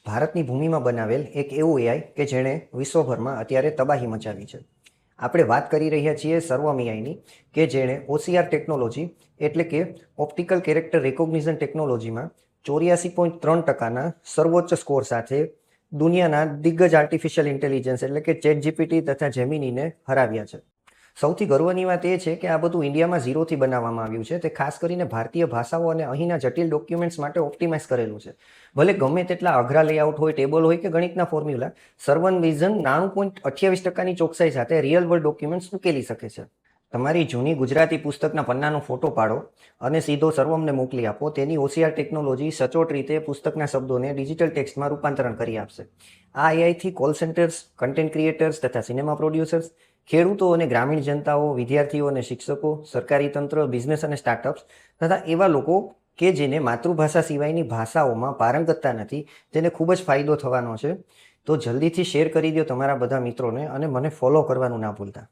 ભારતની ભૂમિમાં બનાવેલ એક એવું એઆઈ કે જેણે વિશ્વભરમાં અત્યારે તબાહી મચાવી છે. આપણે વાત કરી રહ્યા છીએ સર્વમ એઆઈની, કે જેણે OCR ટેકનોલોજી એટલે કે ઓપ્ટિકલ કેરેક્ટર રેકોગ્નિશન ટેકનોલોજીમાં 84.3%ના સર્વોચ્ચ સ્કોર સાથે દુનિયાના દિગ્ગજ આર્ટિફિશિયલ ઇન્ટેલિજન્સ એટલે કે ChatGPT તથા જેમિનીને હરાવ્યા છે. સૌથી ગર્વની વાત એ છે કે આ બધું ઇન્ડિયામાં ઝીરોથી બનાવવામાં આવ્યું છે. તે ખાસ કરીને ભારતીય ભાષાઓ અને અહીંના જટિલ ડોક્યુમેન્ટ્સ માટે ઓપ્ટિમાઇઝ કરેલું છે. ભલે ગમે તેટલા અઘરા લેઆઉટ હોય, ટેબલ હોય કે ગણિતના ફોર્મ્યુલા, સર્વમ વિઝન 99.28%ની ચોકસાઈ સાથે રિયલ વર્લ્ડ ડોક્યુમેન્ટ્સ ઉકેલી શકે છે. તમારી જૂની ગુજરાતી પુસ્તકના પન્નાનો ફોટો પાડો અને સીધો સર્વમને મોકલી આપો. તેની OCR ટેકનોલોજી સચોટ રીતે પુસ્તકના શબ્દોને ડિજિટલ ટેક્સ્ટમાં રૂપાંતરણ કરી આપશે. આ એઆઈથી કોલ સેન્ટર્સ, કન્ટેન્ટ ક્રિએટર્સ તથા સિનેમા પ્રોડ્યુસર્સ, ખેડૂતો અને ગ્રામીણ જનતાઓ, વિદ્યાર્થીઓ અને શિક્ષકો, સરકારી તંત્ર, બિઝનેસ અને સ્ટાર્ટઅપ્સ તથા એવા લોકો કે જેને માતૃભાષા સિવાયની ભાષાઓમાં પારંગતતા નથી, તેને ખૂબ જ ફાયદો થવાનો છે. તો જલ્દીથી શેર કરી દો તમારા બધા મિત્રોને અને મને ફોલો કરવાનું ના ભૂલતા.